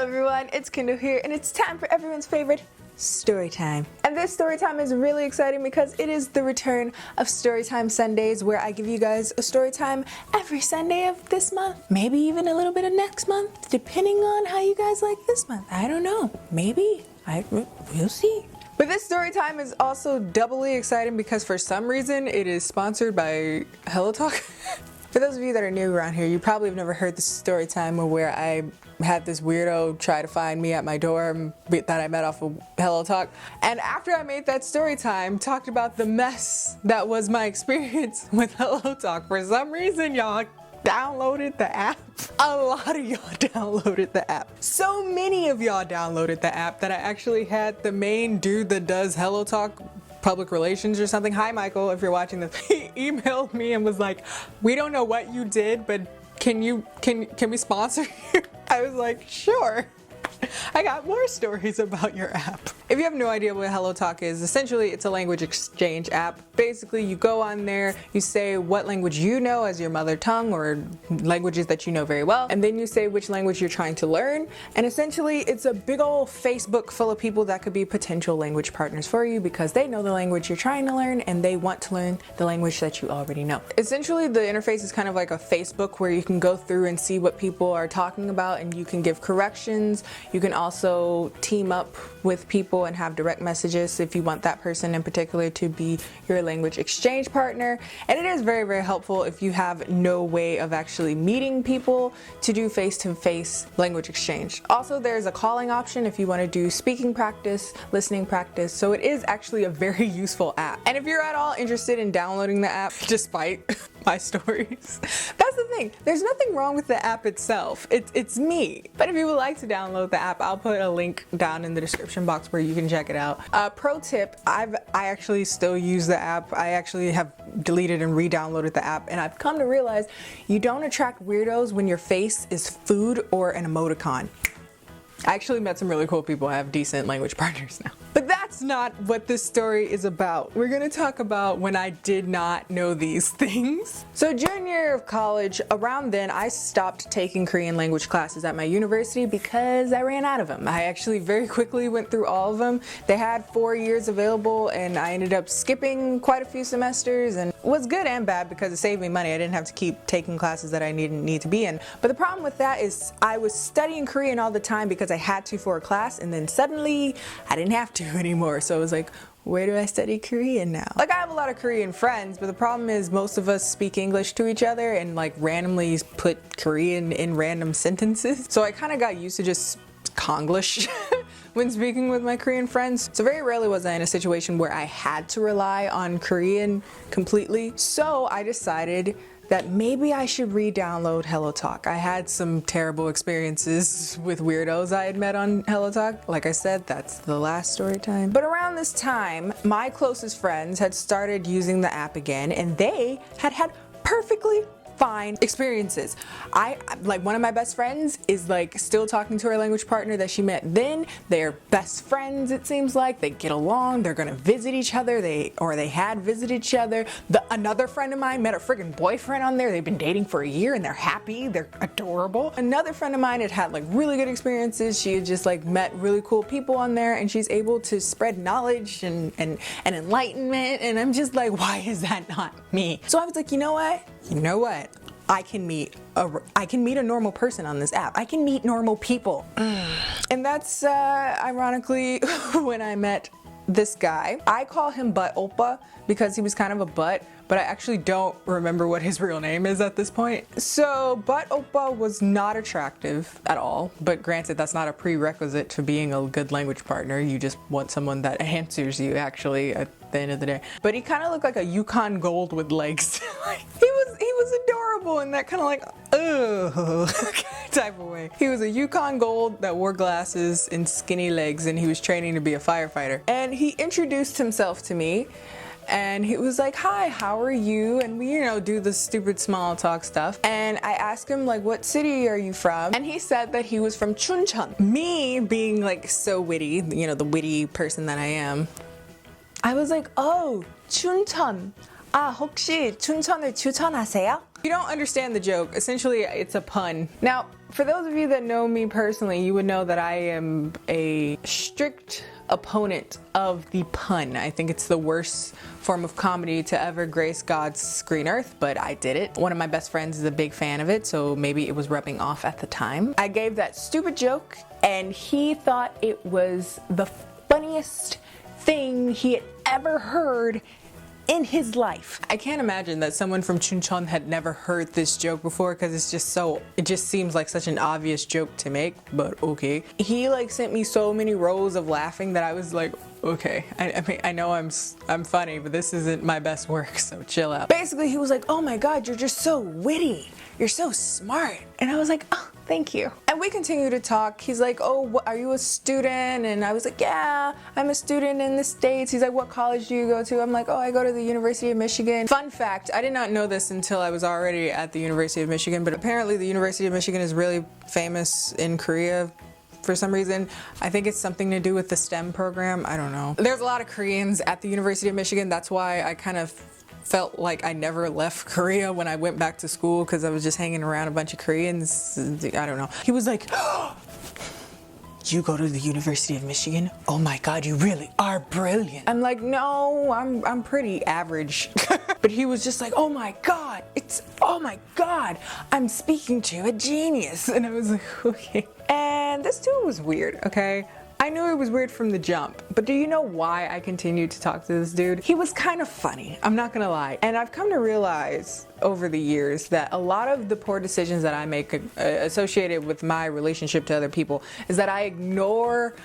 everyone, it's Kendall here, and it's time for everyone's favorite story time. And this story time is really exciting because it is the return of Storytime Sundays, where I give you guys a story time every Sunday of this month, maybe even a little bit of next month, depending on how you guys like this month. I don't know, maybe, we'll see. But this story time is also doubly exciting because for some reason it is sponsored by HelloTalk. For those of you that are new around here, you probably have never heard the story time where I had this weirdo try to find me at my dorm that I met off of HelloTalk. And after I made that story time, talked about the mess that was my experience with HelloTalk. For some reason, y'all downloaded the app. A lot of y'all downloaded the app. So many of y'all downloaded the app that I actually had the main dude that does HelloTalk public relations or something. Hi Michael, if you're watching this. He emailed me and was like, we don't know what you did, but can we sponsor you? I was like, sure. I got more stories about your app. If you have no idea what HelloTalk is, essentially it's a language exchange app. Basically, you go on there, you say what language you know as your mother tongue or languages that you know very well, and then you say which language you're trying to learn. And essentially, it's a big old Facebook full of people that could be potential language partners for you because they know the language you're trying to learn and they want to learn the language that you already know. Essentially, the interface is kind of like a Facebook where you can go through and see what people are talking about and you can give corrections. You can also team up with people and have direct messages if you want that person in particular to be your language exchange partner. And it is very, very helpful if you have no way of actually meeting people to do face-to-face language exchange. Also, there's a calling option if you want to do speaking practice, listening practice. So it is actually a very useful app. And if you're at all interested in downloading the app, despite my stories, that's the thing. There's nothing wrong with the app itself. It's me. But if you would like to download the app, I'll put a link down in the description box where you can check it out. Pro tip, I actually still use the app. I actually have deleted and re-downloaded the app, and I've come to realize you don't attract weirdos when your face is food or an emoticon. I actually met some really cool people. I have decent language partners now. But that's not what this story is about. We're gonna talk about when I did not know these things. So junior year of college, around then I stopped taking Korean language classes at my university because I ran out of them. I actually very quickly went through all of them. They had 4 years available and I ended up skipping quite a few semesters, and it was good and bad because it saved me money. I didn't have to keep taking classes that I didn't need to be in. But the problem with that is I was studying Korean all the time because I had to for a class, and then suddenly I didn't have to anymore. So I was like, where do I study Korean now? Like, I have a lot of Korean friends, but the problem is most of us speak English to each other and like randomly put Korean in random sentences. So I kind of got used to just Konglish when speaking with my Korean friends. So very rarely was I in a situation where I had to rely on Korean completely. So I decided that maybe I should re-download HelloTalk. I had some terrible experiences with weirdos I had met on HelloTalk. Like I said, that's the last story time. But around this time, my closest friends had started using the app again, and they had perfectly fine experiences. Like, one of my best friends is like still talking to her language partner that she met then. They're best friends, it seems like. They get along, they're gonna visit each other, they had visited each other. Another friend of mine met a friggin' boyfriend on there. They've been dating for a year and they're happy, they're adorable. Another friend of mine had like really good experiences. She had just like met really cool people on there, and she's able to spread knowledge and enlightenment, and I'm just like, why is that not me? So I was like, you know what? I can meet a normal person on this app. I can meet normal people. And that's ironically when I met this guy. I call him Butt Oppa because he was kind of a butt, but I actually don't remember what his real name is at this point. So Butt Oppa was not attractive at all, but granted, that's not a prerequisite to being a good language partner. You just want someone that answers you actually at the end of the day. But he kind of looked like a Yukon Gold with legs. He was adorable in that kind of like, ugh, type of way. He was a Yukon Gold that wore glasses and skinny legs, and he was training to be a firefighter. And he introduced himself to me, and he was like, hi, how are you? And we, do the stupid small talk stuff. And I asked him, like, what city are you from? And he said that he was from Chuncheon. Me being like so witty, the witty person that I am, I was like, oh, 춘천. 혹시 춘천을 추천하세요? You don't understand the joke. Essentially, it's a pun. Now, For those of you that know me personally, you would know that I am a strict opponent of the pun. I think it's the worst form of comedy to ever grace God's screen earth, but I did it. One of my best friends is a big fan of it, so maybe it was rubbing off at the time. I gave that stupid joke and he thought it was the funniest thing he had ever heard in his life. I can't imagine that someone from Chuncheon had never heard this joke before, because it just seems like such an obvious joke to make, but okay. He like sent me so many rows of laughing that I was like, okay, I mean, I know I'm funny, but this isn't my best work, so chill out. Basically, he was like, oh my God, you're just so witty. You're so smart. And I was like, oh, thank you. And we continue to talk. He's like, oh, are you a student? And I was like, yeah, I'm a student in the States. He's like, what college do you go to? I'm like, oh, I go to the University of Michigan. Fun fact, I did not know this until I was already at the University of Michigan, but apparently the University of Michigan is really famous in Korea for some reason. I think it's something to do with the STEM program. I don't know. There's a lot of Koreans at the University of Michigan. That's why I kind of felt like I never left Korea when I went back to school, because I was just hanging around a bunch of Koreans. I don't know. He was like, oh, you go to the University of Michigan? Oh my God, you really are brilliant. I'm like, no, I'm pretty average. But he was just like, oh my God, oh my God, I'm speaking to a genius. And I was like, okay. And this dude was weird, okay? I knew it was weird from the jump, but do you know why I continued to talk to this dude? He was kind of funny, I'm not gonna lie. And I've come to realize over the years that a lot of the poor decisions that I make associated with my relationship to other people is that I ignore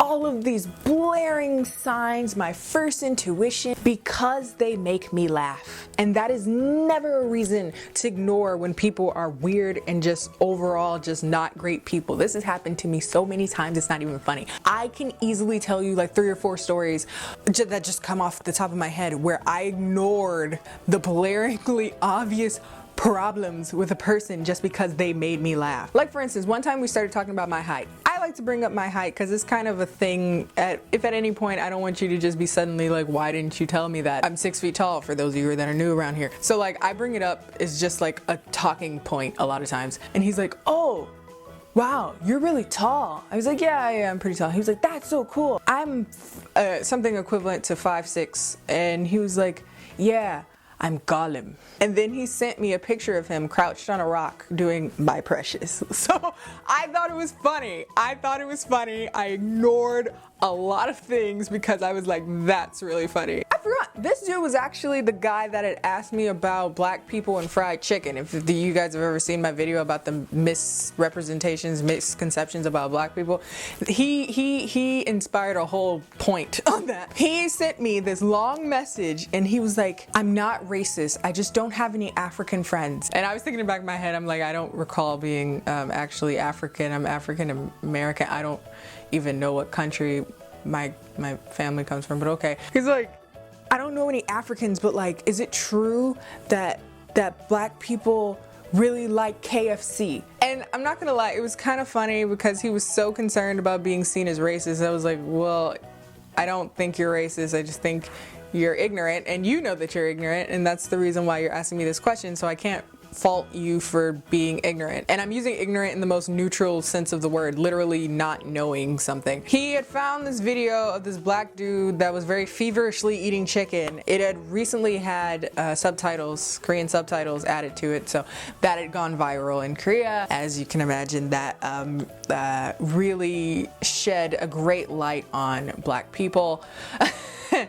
all of these blaring signs, my first intuition, because they make me laugh. And that is never a reason to ignore when people are weird and just overall just not great people. This has happened to me so many times, it's not even funny. I can easily tell you like 3 or 4 stories that just come off the top of my head where I ignored the blaringly obvious problems with a person just because they made me laugh. Like for instance, one time we started talking about my height. I like to bring up my height because it's kind of a thing if at any point I don't want you to just be suddenly like, why didn't you tell me that? I'm 6 feet tall for those of you that are new around here. So like I bring it up as just like a talking point a lot of times. And he's like, oh, wow, you're really tall. I was like, yeah, I'm pretty tall. He was like, that's so cool. I'm something equivalent to 5'6". And he was like, yeah, I'm Gollum. And then he sent me a picture of him crouched on a rock doing My Precious. So I thought it was funny. I ignored a lot of things because I was like, that's really funny. I forgot, this dude was actually the guy that had asked me about black people and fried chicken. If you guys have ever seen my video about the misrepresentations, misconceptions about black people, he inspired a whole point on that. He sent me this long message and he was like, I'm not racist, I just don't have any African friends. And I was thinking in the back of my head, I'm like, I don't recall being actually African. I'm African American. I don't even know what country my family comes from, but okay. He's like, I don't know any Africans, but like, is it true that black people really like KFC? And I'm not gonna lie, it was kind of funny because he was so concerned about being seen as racist. I was like, well, I don't think you're racist, I just think you're ignorant, and you know that you're ignorant, and that's the reason why you're asking me this question, so I can't fault you for being ignorant. And I'm using ignorant in the most neutral sense of the word, literally not knowing something. He had found this video of this black dude that was very feverishly eating chicken. It had recently had subtitles, Korean subtitles added to it, so that had gone viral in Korea. As you can imagine, that really shed a great light on black people.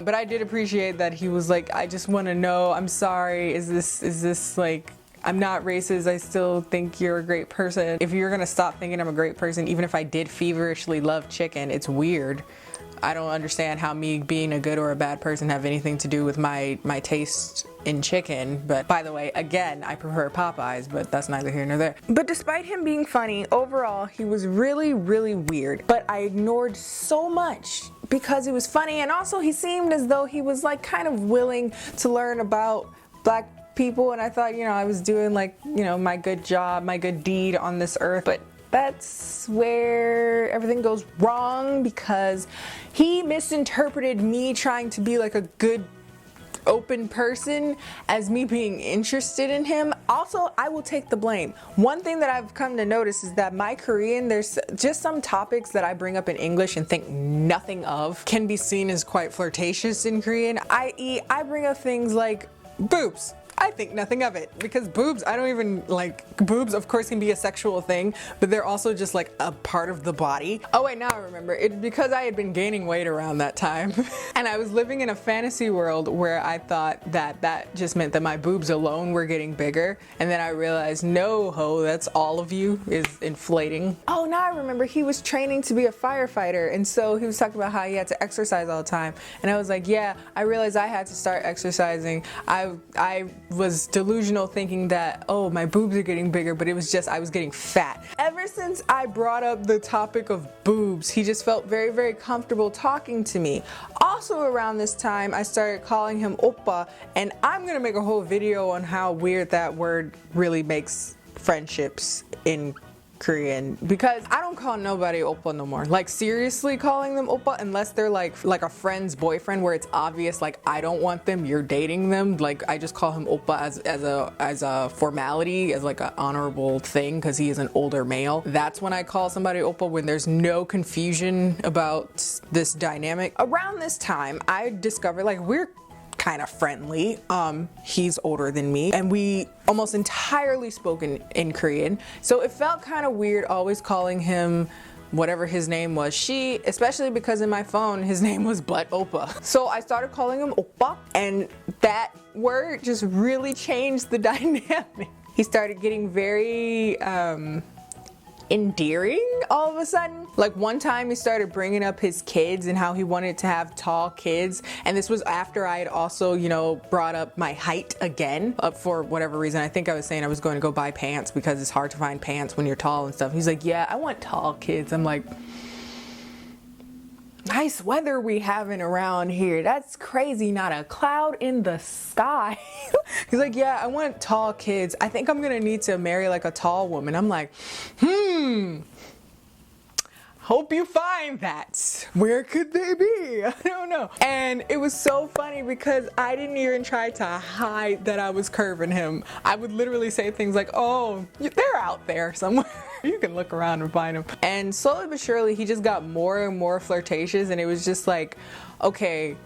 But I did appreciate that he was like, I just want to know, I'm sorry, is this like, I'm not racist, I still think you're a great person. If you're gonna stop thinking I'm a great person, even if I did feverishly love chicken, it's weird. I don't understand how me being a good or a bad person have anything to do with my taste in chicken. But by the way, again, I prefer Popeyes, but that's neither here nor there. But despite him being funny, overall, he was really, really weird. But I ignored so much because it was funny, and also he seemed as though he was like kind of willing to learn about black people, and I thought, you know, I was doing like, you know, my good job, my good deed on this earth. But that's where everything goes wrong, because he misinterpreted me trying to be like a good open person as me being interested in him. Also, I will take the blame. One thing that I've come to notice is that my Korean, there's just some topics that I bring up in English and think nothing of can be seen as quite flirtatious in Korean, i.e. I bring up things like boobs. I think nothing of it because boobs, I don't even like, boobs of course can be a sexual thing, but they're also just like a part of the body. Oh wait, now I remember. It's because I had been gaining weight around that time and I was living in a fantasy world where I thought that that just meant that my boobs alone were getting bigger, and then I realized, no ho, that's all of you is inflating. Oh, now I remember, he was training to be a firefighter, and so he was talking about how he had to exercise all the time, and I was like, yeah, I realized I had to start exercising. I was delusional thinking that, oh, my boobs are getting bigger, but it was just I was getting fat. Ever since I brought up the topic of boobs, he just felt very, very comfortable talking to me. Also around this time, I started calling him oppa, and I'm gonna make a whole video on how weird that word really makes friendships in Korean, because I don't call nobody oppa no more. Like seriously calling them oppa, unless they're like a friend's boyfriend where it's obvious like I don't want them, you're dating them. Like I just call him oppa as a formality, as like an honorable thing because he is an older male. That's when I call somebody oppa, when there's no confusion about this dynamic. Around this time I discovered like we're kind of friendly. He's older than me and we almost entirely spoke in Korean, so it felt kind of weird always calling him whatever his name was, she, especially because in my phone his name was Butt Oppa. So I started calling him oppa, and that word just really changed the dynamic. He started getting very endearing all of a sudden. Like one time he started bringing up his kids and how he wanted to have tall kids, and this was after I had also, you know, brought up my height again for whatever reason. I think I was saying I was going to go buy pants because it's hard to find pants when you're tall and stuff. He's like, yeah, I want tall kids. I'm like, nice weather we having around here. That's crazy, not a cloud in the sky. He's like, yeah, I want tall kids. I think I'm gonna need to marry like a tall woman. I'm like, hope you find that. Where could they be? I don't know. And it was so funny because I didn't even try to hide that I was curving him. I would literally say things like, oh, they're out there somewhere. You can look around and find them. And slowly but surely he just got more and more flirtatious, and it was just like, okay,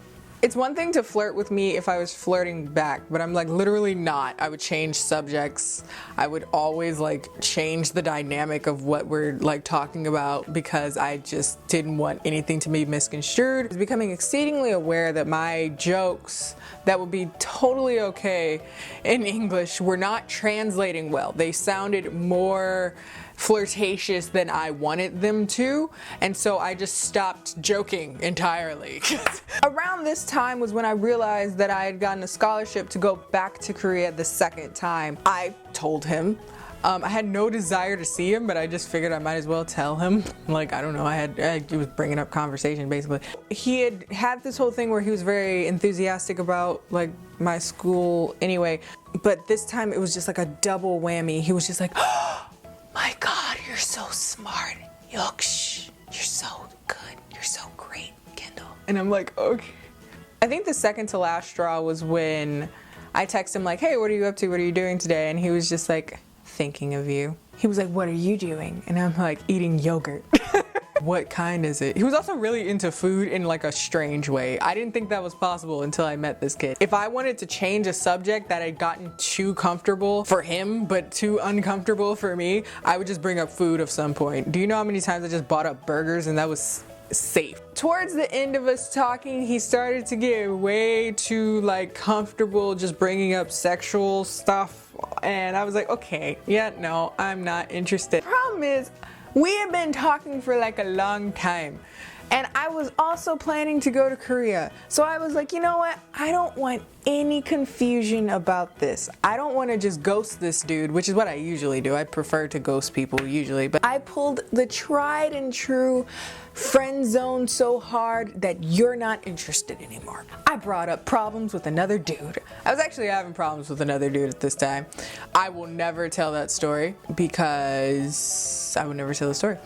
it's one thing to flirt with me if I was flirting back, but I'm like literally not. I would change subjects. I would always like change the dynamic of what we're like talking about because I just didn't want anything to be misconstrued. I was becoming exceedingly aware that my jokes that would be totally okay in English were not translating well. They sounded more flirtatious than I wanted them to, and so I just stopped joking entirely. Around this time was when I realized that I had gotten a scholarship to go back to Korea the second time. I told him. I had no desire to see him, but I just figured I might as well tell him. Like, I don't know, I was bringing up conversation basically. He had this whole thing where he was very enthusiastic about like my school anyway, but this time it was just like a double whammy. He was just like, oh my God, you're so smart. Yoksh, you're so good. You're so great, Kendall. And I'm like, okay. I think the second to last straw was when I texted him like, hey, what are you up to? What are you doing today? And he was just like, thinking of you. He was like, what are you doing? And I'm like, eating yogurt. What kind is it? He was also really into food in like a strange way. I didn't think that was possible until I met this kid. If I wanted to change a subject that had gotten too comfortable for him but too uncomfortable for me, I would just bring up food of some point. Do you know how many times I just bought up burgers and that was safe? Towards the end of us talking, he started to get way too like comfortable just bringing up sexual stuff, and I was like, okay, yeah, no, I'm not interested. Problem is, we had been talking for like a long time, and I was also planning to go to Korea. So I was like, you know what? I don't want any confusion about this. I don't want to just ghost this dude, which is what I usually do. I prefer to ghost people usually, but I pulled the tried and true friend zone so hard that you're not interested anymore. I brought up problems with another dude. I was actually having problems with another dude at this time. I will never tell that story because I would never tell the story.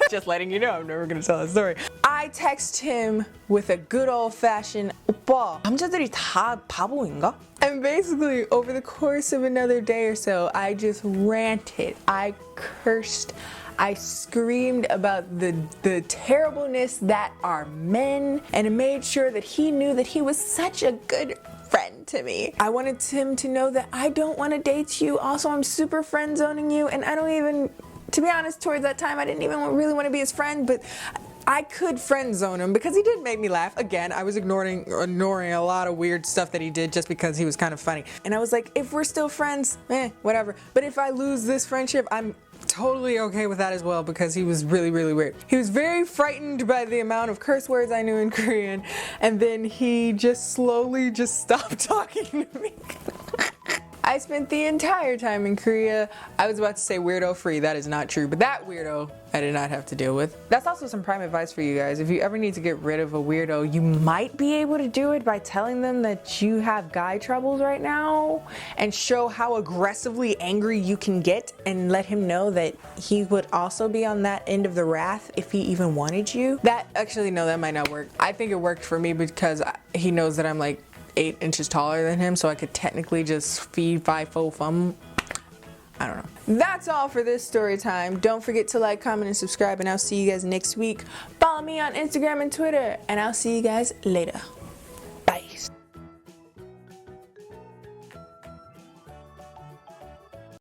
Just letting you know, I'm never gonna tell that story. I text him with a good old-fashioned 오빠, 남자들이 다 바보인가? And basically, over the course of another day or so, I just ranted, I cursed, I screamed about the terribleness that are men, and I made sure that he knew that he was such a good friend to me. I wanted him to know that I don't want to date you. Also, I'm super friend zoning you, and I don't even, to be honest, towards that time, I didn't even really want to be his friend, but I could friend zone him because he did make me laugh. Again, I was ignoring a lot of weird stuff that he did just because he was kind of funny. And I was like, if we're still friends, whatever. But if I lose this friendship, I'm totally okay with that as well because he was really, really weird. He was very frightened by the amount of curse words I knew in Korean, and then he just slowly just stopped talking to me. I spent the entire time in Korea. I was about to say weirdo free. That is not true, but that weirdo I did not have to deal with. That's also some prime advice for you guys. If you ever need to get rid of a weirdo, you might be able to do it by telling them that you have guy troubles right now and show how aggressively angry you can get and let him know that he would also be on that end of the wrath if he even wanted you. That, actually, no, that might not work. I think it worked for me because he knows that I'm like 8 inches taller than him, so I could technically just feed 5'4" fum. I don't know. That's all for this story time. Don't forget to like, comment, and subscribe, and I'll see you guys next week. Follow me on Instagram and Twitter, and I'll see you guys later.